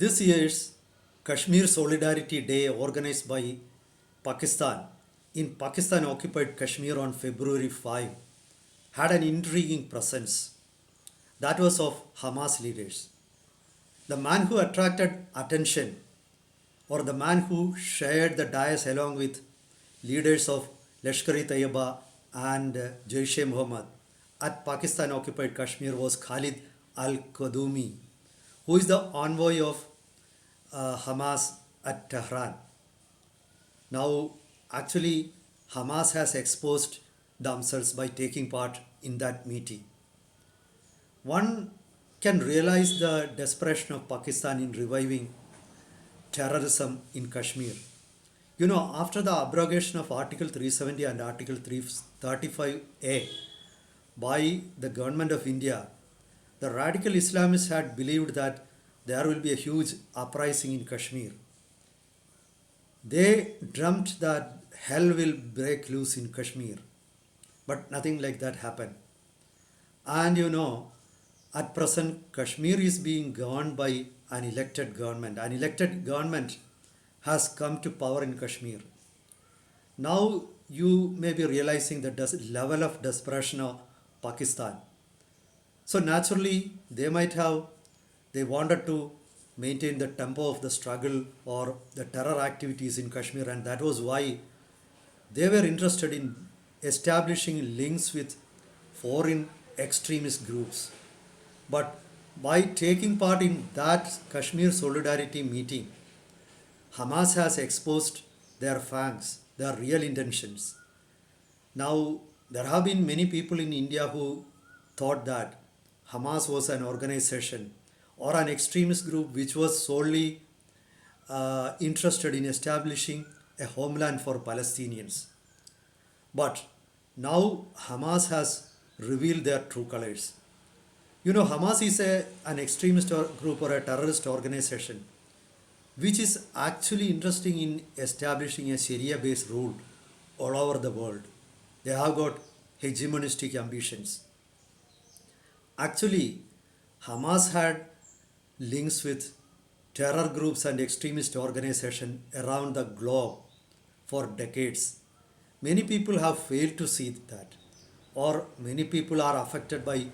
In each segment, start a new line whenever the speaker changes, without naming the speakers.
This year's Kashmir Solidarity Day, organized by Pakistan in Pakistan occupied Kashmir on February 5, had an intriguing presence. That was of Hamas leaders. The man who attracted attention, or the man who shared the dais along with leaders of Lashkar-e-Taiba and Jaish-e-Mohammed at Pakistan occupied Kashmir, was Khalid al-Qadumi, who is the envoy of Hamas at Tehran. Now, actually, Hamas has exposed themselves by taking part in that meeting. One can realize the desperation of Pakistan in reviving terrorism in Kashmir. After the abrogation of Article 370 and Article 335A by the government of India, the radical Islamists had believed that there will be a huge uprising in Kashmir. They dreamt that hell will break loose in Kashmir, but nothing like that happened. And at present, Kashmir is being governed by an elected government. An elected government has come to power in Kashmir. Now you may be realizing the level of desperation of Pakistan. So naturally, they wanted to maintain the tempo of the struggle or the terror activities in Kashmir, and that was why they were interested in establishing links with foreign extremist groups. But by taking part in that Kashmir Solidarity meeting, Hamas has exposed their fangs, their real intentions. Now, there have been many people in India who thought that Hamas was an organization or an extremist group which was solely interested in establishing a homeland for Palestinians. But now Hamas has revealed their true colors. Hamas is an extremist group or a terrorist organization which is actually interested in establishing a Sharia-based rule all over the world. They have got hegemonistic ambitions. Actually, Hamas had links with terror groups and extremist organizations around the globe for decades. Many people have failed to see that, or many people are affected by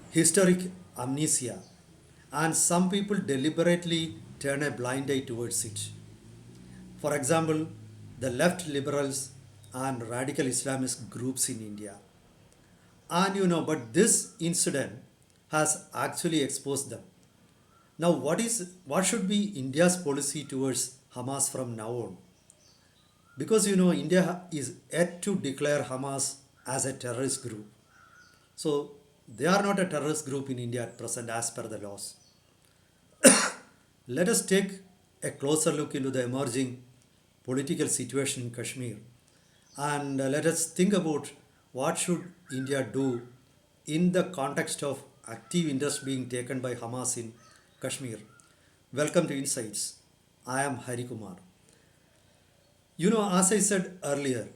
historic amnesia, and some people deliberately turn a blind eye towards it. For example, the left liberals and radical Islamist groups in India. And but this incident has actually exposed them. Now, what should be India's policy towards Hamas from now on? Because India is yet to declare Hamas as a terrorist group. So they are not a terrorist group in India at present as per the laws. Let us take a closer look into the emerging political situation in Kashmir, and let us think about what should India do in the context of active interest being taken by Hamas in Kashmir. Welcome to Insights. I am Hari Kumar. As I said earlier,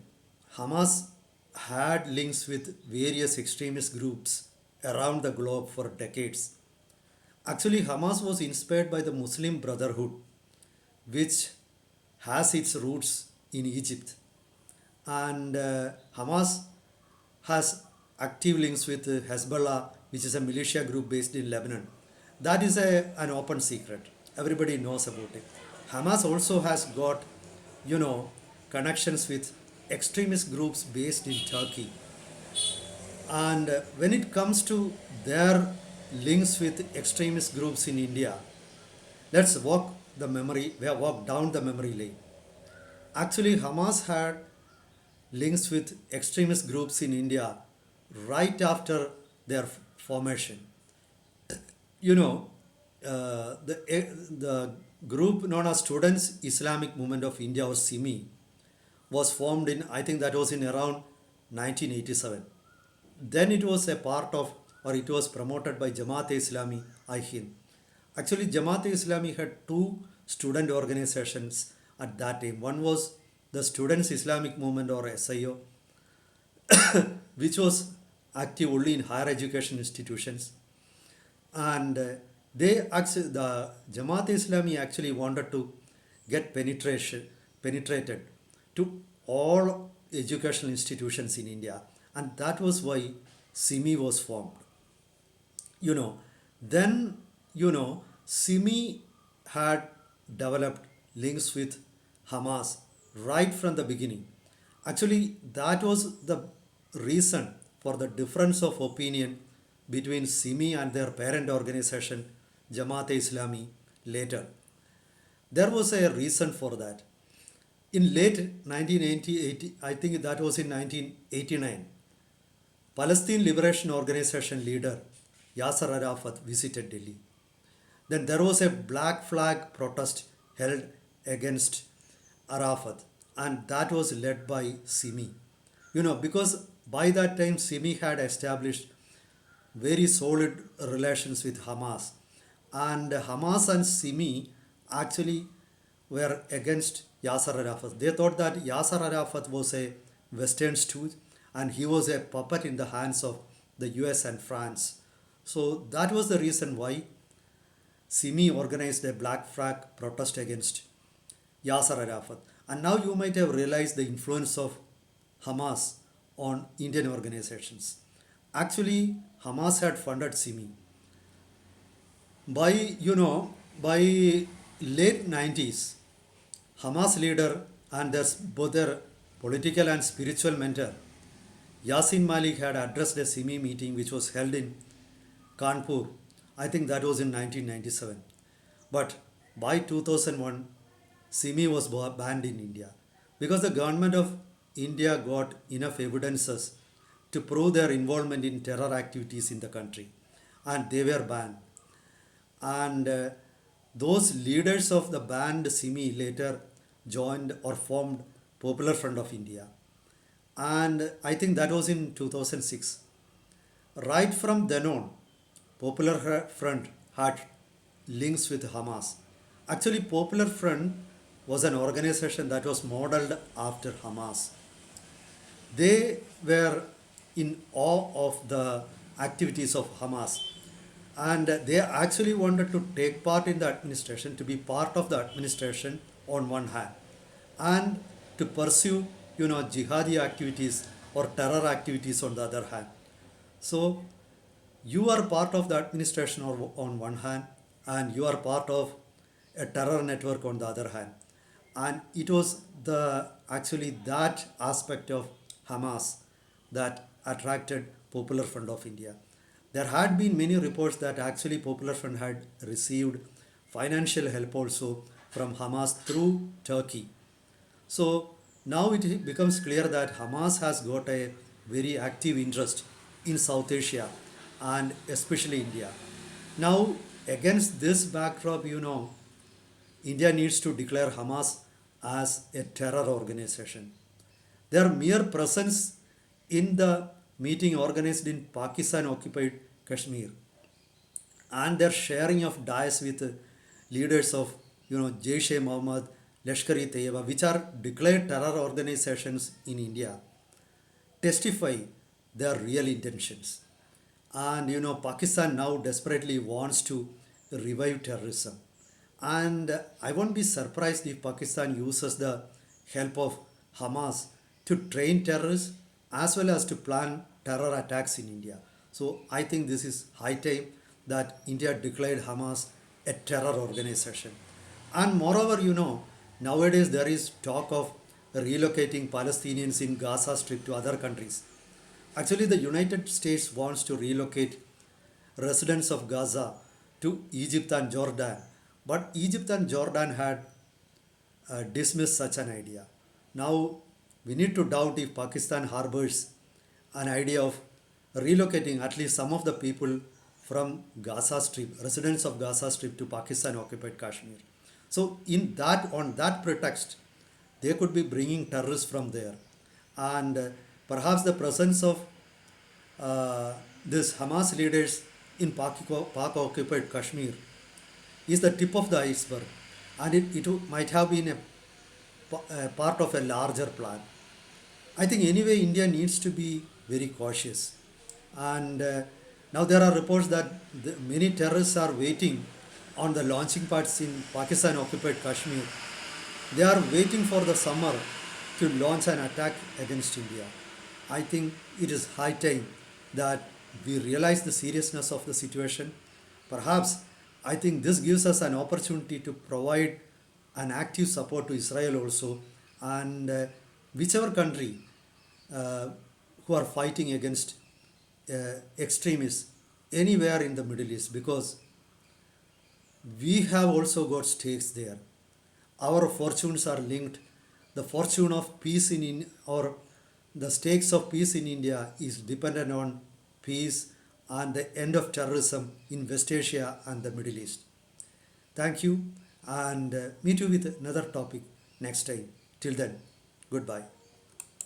Hamas had links with various extremist groups around the globe for decades. Actually, Hamas was inspired by the Muslim Brotherhood, which has its roots in Egypt. And Hamas has active links with Hezbollah, which is a militia group based in Lebanon. That is an open secret. Everybody knows about it. Hamas also has got, connections with extremist groups based in Turkey. And when it comes to their links with extremist groups in India, let's walk down the memory lane. Actually, Hamas had links with extremist groups in India right after their formation. The group known as Students Islamic Movement of India, or SIMI, was formed in, I think that was in around 1987. Then it was a part of, or it was promoted by Jamaat-e-Islami, Hind. Actually, Jamaat-e-Islami had two student organizations at that time. One was the Students Islamic Movement, or SIO, which was active only in higher education institutions. And the Jamaat Islami actually wanted to get penetrated to all educational institutions in India, and that was why SIMI was formed. you know then Simi had developed links with Hamas right from the beginning. Actually, that was the reason for the difference of opinion between Simi and their parent organization Jamaat Islami later. There was a reason for that. In late 1980, I think that was in 1989, Palestine Liberation Organization leader Yasser Arafat visited Delhi. Then there was a black flag protest held against Arafat, and that was led by Simi. Because by that time Simi had established very solid relations with Hamas, and Hamas and Simi actually were against Yasser Arafat. They thought that Yasser Arafat was a Western stooge and he was a puppet in the hands of the US and France. So that was the reason why Simi organized a black flag protest against Yasser Arafat. And now you might have realized the influence of Hamas on Indian organizations. Actually, Hamas had funded Simi. By late 90s, Hamas leader and both their political and spiritual mentor, Yasin Malik, had addressed a Simi meeting which was held in Kanpur. I think that was in 1997. But by 2001, Simi was banned in India because the government of India got enough evidences to prove their involvement in terror activities in the country, and they were banned. And those leaders of the banned Simi later joined or formed Popular Front of India, and I think that was in 2006. Right from then on, Popular Front had links with Hamas. Actually, Popular Front was an organization that was modeled after Hamas. They were in awe of the activities of Hamas, and they actually wanted to take part in the administration, to be part of the administration on one hand, and to pursue jihadi activities or terror activities on the other hand. So you are part of the administration on one hand, and you are part of a terror network on the other hand. And it was the actually that aspect of Hamas that attracted Popular Front of India. There had been many reports that actually Popular Front had received financial help also from Hamas through Turkey. So now it becomes clear that Hamas has got a very active interest in South Asia and especially India. Now, against this backdrop, India needs to declare Hamas as a terror organization. Their mere presence in the meeting organized in Pakistan occupied Kashmir and their sharing of dais with leaders of Jaish Mohammed, Lashkar-e-Taiba, which are declared terror organizations in India, testify their real intentions. And Pakistan now desperately wants to revive terrorism. And I won't be surprised if Pakistan uses the help of Hamas to train terrorists as well as to plan terror attacks in India. So I think this is high time that India declared Hamas a terror organization. And moreover, nowadays there is talk of relocating Palestinians in Gaza Strip to other countries. Actually, the United States wants to relocate residents of Gaza to Egypt and Jordan, but Egypt and Jordan had dismissed such an idea. Now, we need to doubt if Pakistan harbors an idea of relocating at least some of the people from Gaza Strip, residents of Gaza Strip, to Pakistan occupied Kashmir. So, on that pretext, they could be bringing terrorists from there, and perhaps the presence of these Hamas leaders in Pak-occupied Kashmir is the tip of the iceberg, and it might have been a part of a larger plan. I think anyway India needs to be very cautious, and Now there are reports that many terrorists are waiting on the launching pads in Pakistan occupied Kashmir. They are waiting for the summer to launch an attack against India. I think it is high time that we realize the seriousness of the situation. Perhaps I think this gives us an opportunity to provide an active support to Israel also, and whichever country uh, who are fighting against extremists anywhere in the Middle East, because we have also got stakes there. Our fortunes are linked. The fortune of peace or the stakes of peace in India is dependent on peace and the end of terrorism in West Asia and the Middle East. Thank you, and meet you with another topic next time. Till then, goodbye.